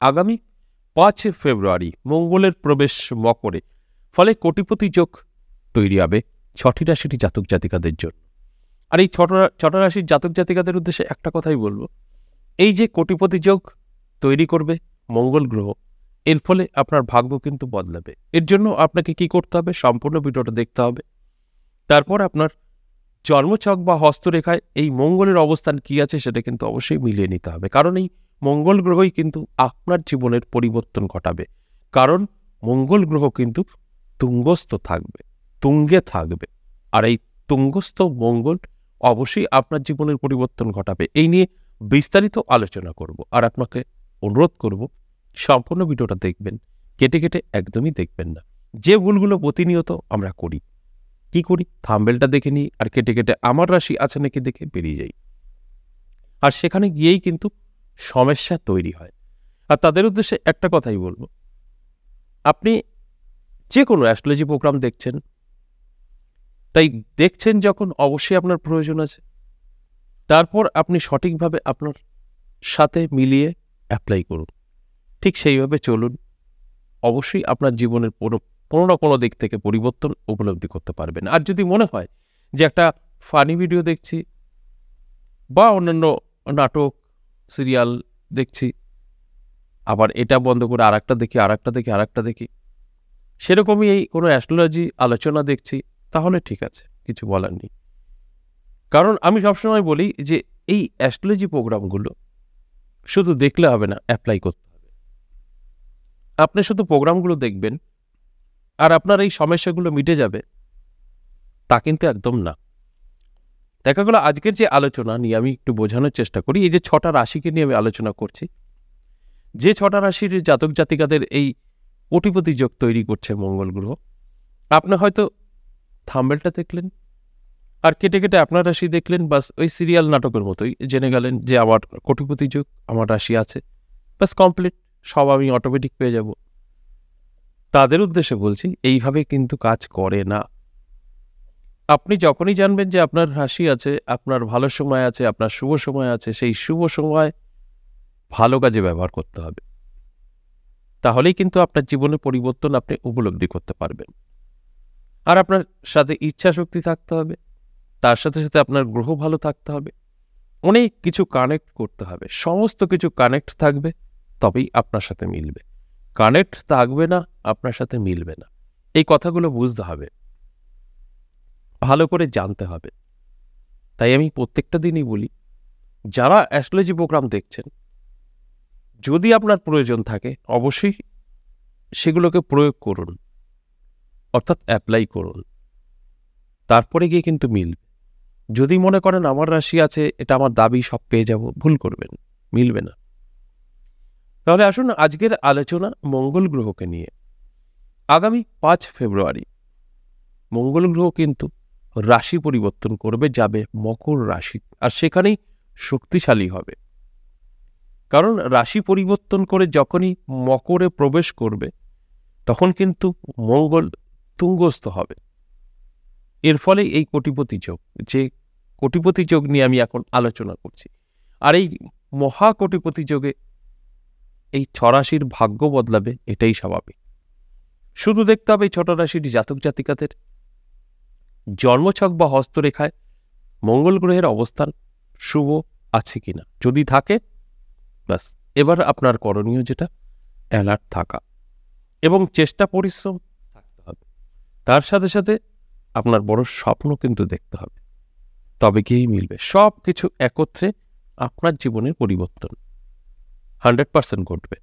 আগামী 5 ফেব্রুয়ারি মঙ্গলের প্রবেশ মকরে, ফলে কোটিপতি যোগ তৈরি হবে 6টি রাশির জাতক জাতিকাদের জন্য। আর এই 6টা রাশির জাতক জাতিকাদের উদ্দেশ্যে একটা কথাই বলবো, এই যে কোটিপতি যোগ তৈরি করবে মঙ্গল গ্রহ, এর ফলে আপনার ভাগ্য কিন্তু বদলাবে। এর জন্য আপনাকে কি করতে হবে, সম্পূর্ণ ভিডিওটা দেখতে হবে। তারপর আপনার জন্মছক বা হস্তরেখায় এই মঙ্গলের অবস্থান কি আছে সেটা কিন্তু অবশ্যই মিলিয়ে নিতে হবে, কারণ এই মঙ্গল গ্রহই কিন্তু আপনার জীবনের পরিবর্তন ঘটাবে। কারণ মঙ্গল গ্রহ কিন্তু তুঙ্গস্থ থাকবে, তুঙ্গে থাকবে, আর এই তুঙ্গস্থ মঙ্গল অবশ্যই আপনার জীবনের পরিবর্তন ঘটাবে। এই নিয়ে বিস্তারিত আলোচনা করব, আর আপনাকে অনুরোধ করব সম্পূর্ণ ভিডিওটা দেখবেন, কেটে কেটে একদমই দেখবেন না। যে ভুলগুলো প্রতিনিয়ত আমরা করি, কি করি, থাম্বনেলটা দেখে নিই আর কেটে কেটে আমার রাশি আছে নাকি দেখে বেরিয়ে যাই, আর সেখানে গিয়েই কিন্তু সমস্যা তৈরি হয়। আর তাদের উদ্দেশ্যে একটা কথাই বলবো, আপনি যে কোনো অ্যাস্ট্রোলজি প্রোগ্রাম দেখছেন, তাই দেখছেন যখন অবশ্যই আপনার প্রয়োজন আছে, তারপর আপনি সঠিকভাবে আপনার সাথে মিলিয়ে অ্যাপ্লাই করুন, ঠিক সেইভাবে চলুন। অবশ্যই আপনার জীবনের কোনো না কোনো দিক থেকে পরিবর্তন উপলব্ধি করতে পারবেন। আর যদি মনে হয় যে একটা ফানি ভিডিও দেখছি বা অন্যান্য নাটক সিরিয়াল দেখছি, আবার এটা বন্ধ করে আরেকটা দেখি, সেরকমই এই কোনো অ্যাস্ট্রোলজি আলোচনা দেখছি, তাহলে ঠিক আছে, কিছু বলার নেই। কারণ আমি সবসময় বলি যে এই অ্যাস্ট্রোলজি প্রোগ্রামগুলো শুধু দেখলে হবে না, অ্যাপ্লাই করতে হবে। আপনি শুধু প্রোগ্রামগুলো দেখবেন আর আপনার এই সমস্যাগুলো মিটে যাবে, তা কিন্তু একদম না। দেখা গেল আজকের যে আলোচনা নিয়ে আমি একটু বোঝানোর চেষ্টা করি, এই যে 6টা রাশিকে নিয়ে আমি আলোচনা করছি, যে 6টা রাশির জাতক জাতিকাদের এই কোটিপতি যোগ তৈরি করছে মঙ্গল গ্রহ, আপনি হয়তো থাম্বনেলটা দেখলেন আর কেটে কেটে আপনার রাশি দেখলেন, বাস ওই সিরিয়াল নাটকের মতোই জেনে গেলেন যে আমার কোটিপতি যোগ, আমার রাশি আছে, বাস কমপ্লিট, সব আমি অটোমেটিক পেয়ে যাব। তাদের উদ্দেশ্যে বলছি, এইভাবে কিন্তু কাজ করে না। আপনি যখনই জানবেন যে আপনার রাশি আছে, আপনার ভালো সময় আছে, আপনার শুভ সময় আছে, সেই শুভ সময় ভালো কাজে ব্যবহার করতে হবে, তাহলেই কিন্তু আপনার জীবনে পরিবর্তন আপনি উপলব্ধি করতে পারবেন। আর আপনার সাথে ইচ্ছা শক্তি থাকতে হবে, তার সাথে সাথে আপনার গ্রহ ভালো থাকতে হবে, অনেক কিছু কানেক্ট করতে হবে, সমস্ত কিছু কানেক্ট থাকবে, তবেই আপনার সাথে মিলবে। কানেক্ট থাকবে না, আপনার সাথে মিলবে না। এই কথাগুলো বুঝতে হবে, ভালো করে জানতে হবে। তাই আমি প্রত্যেকটা দিনই বলি, যারা অ্যাস্ট্রোলজি প্রোগ্রাম দেখছেন, যদি আপনার প্রয়োজন থাকে অবশ্যই সেগুলোকে প্রয়োগ করুন, অর্থাৎ অ্যাপ্লাই করুন, তারপরে গিয়ে কিন্তু মিলবে। যদি মনে করেন আমার রাশি আছে, এটা আমার দাবি, সব পেয়ে যাব, ভুল করবেন, মিলবে না। তাহলে আসুন আজকের আলোচনা মঙ্গল গ্রহকে নিয়ে। আগামী 5 ফেব্রুয়ারি মঙ্গল গ্রহ কিন্তু রাশি পরিবর্তন করবে, যাবে মকর রাশি, আর সেখানেই শক্তিশালী হবে। কারণ রাশি পরিবর্তন করে যখনই মকরে প্রবেশ করবে, তখন কিন্তু মঙ্গল তুঙ্গস্থ হবে। এর ফলে এই কোটিপতি যোগ, যে কোটিপতি যোগ নিয়ে আমি এখন আলোচনা করছি, আর এই মহা কোটিপতি যোগে এই 6 রাশির ভাগ্য বদলাবে, এটাই স্বাভাবিক। শুধু দেখতে হবে এই 6টা রাশির জাতক জাতিকাদের জন্মছক বা হস্তরেখায় মঙ্গল গ্রহের অবস্থান শুভ আছে কিনা। যদি থাকে, ব্যাস এবার আপনার করণীয় যেটা, অ্যালার্ট থাকা এবং চেষ্টা পরিশ্রম থাকতে হবে। তার সাথে সাথে আপনার বড় স্বপ্ন কিন্তু দেখতে হবে, তবে গিয়েই মিলবে। সব কিছু একত্রে আপনার জীবনের পরিবর্তন 100% ঘটবে।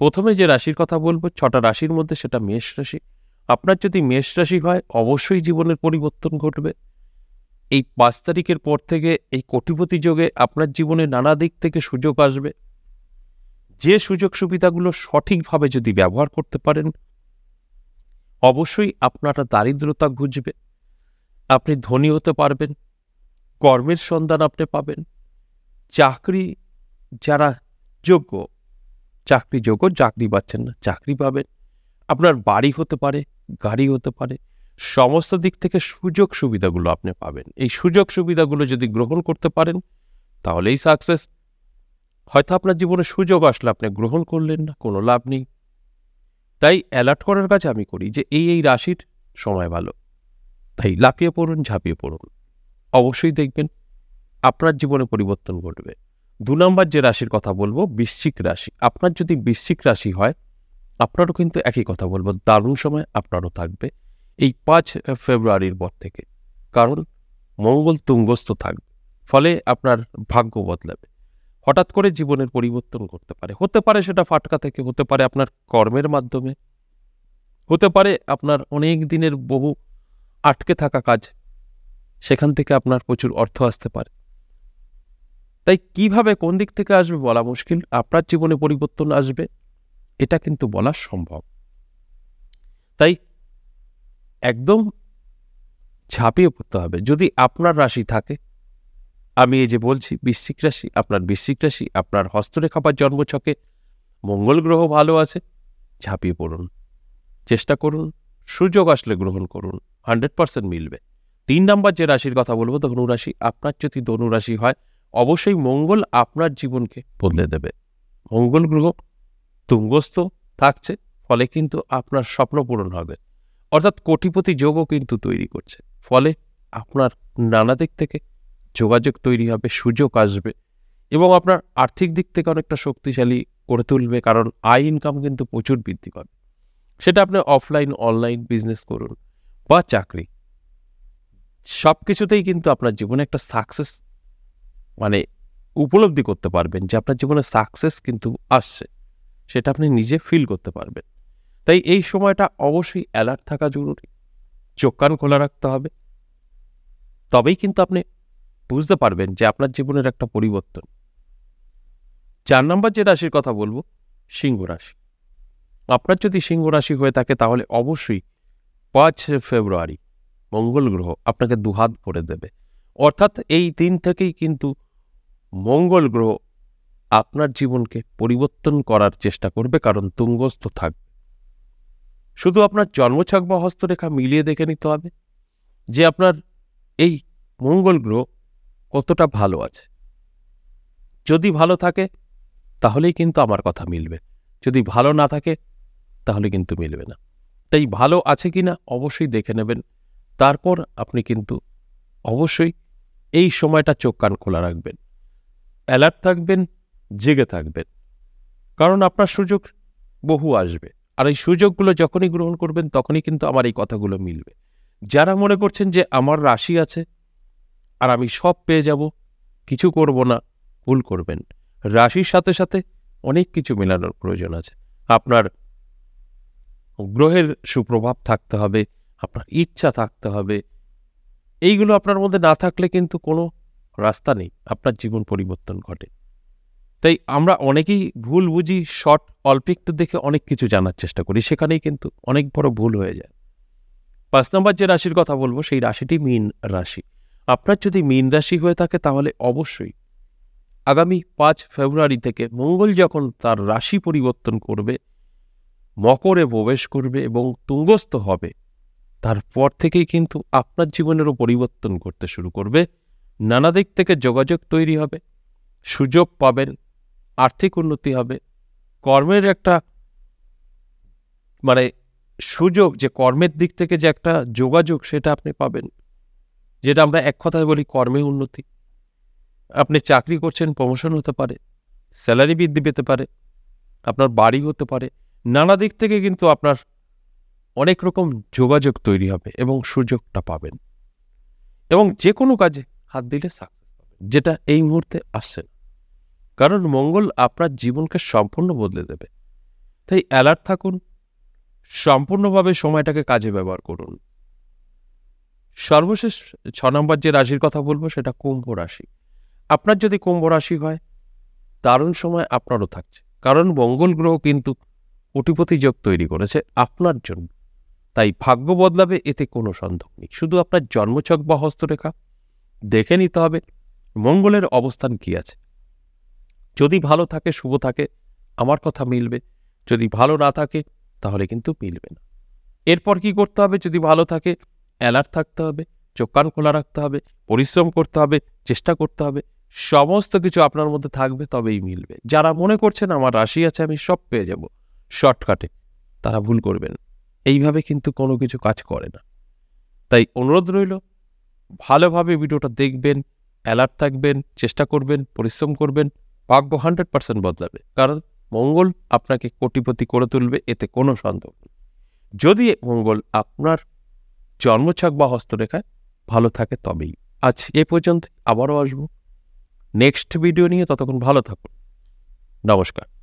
প্রথমে যে রাশির কথা বলবো 6টা রাশির মধ্যে, সেটা মেষ রাশি। আপনার যদি মেষ রাশি হয়, অবশ্যই জীবনের পরিবর্তন ঘটবে। এই 5 তারিখের পর থেকে এই কোটিপতি যোগে আপনার জীবনে নানা দিক থেকে সুযোগ আসবে। যে সুযোগ সুবিধাগুলো সঠিকভাবে যদি ব্যবহার করতে পারেন, অবশ্যই আপনার দারিদ্রতা ঘুচবে, আপনি ধনী হতে পারবেন, কর্মের সন্ধান আপনি পাবেন, চাকরি যারা যোগ্য, চাকরি পাচ্ছেন না, চাকরি পাবেন, আপনার বাড়ি হতে পারে, গাড়ি হতে পারে, সমস্ত দিক থেকে সুযোগ সুবিধাগুলো আপনি পাবেন। এই সুযোগ সুবিধাগুলো যদি গ্রহণ করতে পারেন, তাহলেই সাকসেস। হয়তো আপনার জীবনে সুযোগ আসলে আপনি গ্রহণ করলেন না, কোনো লাভ নেই। তাই অ্যালার্ট করার কাজ আমি করি যে এই রাশির সময় ভালো, তাই লাফিয়ে পড়ুন, ঝাঁপিয়ে পড়ুন। অবশ্যই দেখবেন আপনার জীবনে পরিবর্তন ঘটবে। ২ নম্বর যে রাশির কথা বলবো, বৃশ্চিক রাশি। আপনার যদি বৃশ্চিক রাশি হয়, আপনারও কিন্তু একই কথা বলবো, দারুণ সময় আপনারও থাকবে এই ৫ ফেব্রুয়ারির পর থেকে। কারণ মঙ্গল তুঙ্গস্থ থাকবে, ফলে আপনার ভাগ্য বদলাবে। হঠাৎ করে জীবনের পরিবর্তন করতে পারে, হতে পারে সেটা ফাটকা থেকে, হতে পারে আপনার কর্মের মাধ্যমে, হতে পারে আপনার অনেক দিনের বহু আটকে থাকা কাজ, সেখান থেকে আপনার প্রচুর অর্থ আসতে পারে। তাই কিভাবে কোন দিক থেকে আসবে বলা মুশকিল, আপনার জীবনে পরিবর্তন আসবে এটা কিন্তু বলা সম্ভব। তাই একদম ঝাঁপিয়ে পড়তে হবে। যদি আপনার রাশি থাকে, আমি এই যে বলছি বৃশ্চিক রাশি, আপনার বৃশ্চিক রাশি, আপনার হস্তরেখা বা জন্মছকে মঙ্গল গ্রহ ভালো আছে, ঝাঁপিয়ে পড়ুন, চেষ্টা করুন, সুযোগ আসলে গ্রহণ করুন, 100% মিলবে। ৩ নম্বর যে রাশির কথা বলবো, ধনুরাশি। আপনার যদি ধনুরাশি হয়, অবশ্যই মঙ্গল আপনার জীবনকে বদলে দেবে। মঙ্গল গ্রহ তুঙ্গস্থ থাকছে, ফলে কিন্তু আপনার স্বপ্ন পূরণ হবে, অর্থাৎ কোটিপতি যোগও কিন্তু তৈরি করছে। ফলে আপনার নানা দিক থেকে যোগাযোগ তৈরি হবে, সুযোগ আসবে এবং আপনার আর্থিক দিক থেকে অনেকটা শক্তিশালী করে তুলবে। কারণ আয় ইনকাম কিন্তু প্রচুর বৃদ্ধি পাবে। সেটা আপনি অফলাইন, অনলাইন বিজনেস করুন বা চাকরি, সব কিছুতেই কিন্তু আপনার জীবনে একটা সাকসেস উপলব্ধি করতে পারবেন যে আপনার জীবনে সাকসেস কিন্তু আসছে, সেটা আপনি নিজে ফিল করতে পারবেন। তাই এই সময়টা অবশ্যই অ্যালার্ট থাকা জরুরি, চোখ কান খোলা রাখতে হবে। তবেই কিন্তু আপনি বুঝতে পারবেন যে আপনার জীবনের একটা পরিবর্তন। ৪ নম্বর যে রাশির কথা বলবো, সিংহ রাশি। আপনার যদি সিংহ রাশি হয়ে থাকে, তাহলে অবশ্যই ৫ ফেব্রুয়ারি মঙ্গল গ্রহ আপনাকে দুহাত ভরে দেবে। অর্থাৎ এই দিন থেকেই কিন্তু মঙ্গল গ্রহ আপনার জীবনকে পরিবর্তন করার চেষ্টা করবে, কারণ তুঙ্গস্থ থাকবে। শুধু আপনার জন্মছক বা হস্তরেখা মিলিয়ে দেখে নিতে হবে যে আপনার এই মঙ্গল গ্রহ কতটা ভালো আছে। যদি ভালো থাকে তাহলেই কিন্তু আমার কথা মিলবে, যদি ভালো না থাকে তাহলে কিন্তু মিলবে না। তাই ভালো আছে কিনা অবশ্যই দেখে নেবেন, তারপর আপনি কিন্তু অবশ্যই এই সময়টা চোখ কান খোলা রাখবেন, অ্যালার্ট থাকবেন, জেগে থাকবেন। কারণ আপনার সুযোগ বহু আসবে, আর এই সুযোগগুলো যখনই গ্রহণ করবেন তখনই কিন্তু আমার এই কথাগুলো মিলবে। যারা মনে করছেন যে আমার রাশি আছে আর আমি সব পেয়ে যাব, কিছু করব না, ভুল করবেন। রাশির সাথে সাথে অনেক কিছু মেলানোর প্রয়োজন আছে। আপনার গ্রহের সুপ্রভাব থাকতে হবে, আপনার ইচ্ছা থাকতে হবে। এইগুলো আপনার মধ্যে না থাকলে কিন্তু কোনো রাস্তা নেই আপনার জীবন পরিবর্তন ঘটে। তাই আমরা অনেকেই ভুল বুঝি, শর্ট অল্প একটু দেখে অনেক কিছু জানার চেষ্টা করি, সেখানেই কিন্তু অনেক বড় ভুল হয়ে যায়। ৫ নম্বর যে রাশির কথা বলবো, সেই রাশিটি মীন রাশি। আপনার যদি মীন রাশি হয়ে থাকে, তাহলে অবশ্যই আগামী ৫ ফেব্রুয়ারি থেকে মঙ্গল যখন তার রাশি পরিবর্তন করবে, মকরে প্রবেশ করবে এবং তুঙ্গস্থ হবে, তারপর থেকেই কিন্তু আপনার জীবনেরও পরিবর্তন করতে শুরু করবে। নানা দিক থেকে যোগাযোগ তৈরি হবে, সুযোগ পাবেন, আর্থিক উন্নতি হবে, কর্মের একটা সুযোগ, যে কর্মের দিক থেকে যে একটা যোগাযোগ, সেটা আপনি পাবেন, যেটা আমরা এক কথায় বলি কর্মে উন্নতি। আপনি চাকরি করছেন, প্রমোশন হতে পারে, স্যালারি বৃদ্ধি পেতে পারে, আপনার বাড়ি হতে পারে। নানা দিক থেকে কিন্তু আপনার অনেক রকম যোগাযোগ তৈরি হবে এবং সুযোগটা পাবেন, এবং যে কোনো কাজে হাত দিলে সাকসেস পাবেন, যেটা এই মুহূর্তে আসছে না। কারণ মঙ্গল আপনার জীবনকে সম্পূর্ণ বদলে দেবে। তাই অ্যালার্ট থাকুন, সম্পূর্ণভাবে সময়টাকে কাজে ব্যবহার করুন। সর্বশেষ ৬ নম্বর যে রাশির কথা বলবো, সেটা কুম্ভ রাশি। আপনার যদি কুম্ভ রাশি হয়, দারুণ সময় আপনারও থাকছে, কারণ মঙ্গল গ্রহ কিন্তু কোটিপতি যোগ তৈরি করেছে আপনার জন্য। তাই ভাগ্য বদলাবে, এতে কোনো সন্দেহ নেই। শুধু আপনার জন্মছক বা হস্তরেখা দেখে নিতে হবে মঙ্গলের অবস্থান কি আছে। যদি ভালো থাকে, শুভ থাকে, আমার কথা মিলবে। যদি ভালো না থাকে, তাহলে কিন্তু মিলবে না। এরপর কি করতে হবে? যদি ভালো থাকে, অ্যালার্ট থাকতে হবে, চোখ কান খোলা রাখতে হবে, পরিশ্রম করতে হবে, চেষ্টা করতে হবে, সমস্ত কিছু আপনার মধ্যে থাকবে, তবেই মিলবে। যারা মনে করছেন আমার রাশি আছে আমি সব পেয়ে যাব শর্টকাটে, তারা ভুল করবেন। এইভাবে কিন্তু কোনো কিছু কাজ করে না। তাই অনুরোধ রইল, ভালোভাবে ভিডিওটা দেখবেন, অ্যালার্ট থাকবেন, চেষ্টা করবেন, পরিশ্রম করবেন, ভাগ্য 100% বদলাবে। কারণ মঙ্গল আপনাকে কোটিপতি করে তুলবে, এতে কোনো সন্দেহ নেই। যদি মঙ্গল আপনার জন্মছক বা হস্তরেখায় ভালো থাকে তবেই। আজ এ পর্যন্ত, আবারও আসবো নেক্সট ভিডিও নিয়ে। ততক্ষণ ভালো থাকুন। নমস্কার।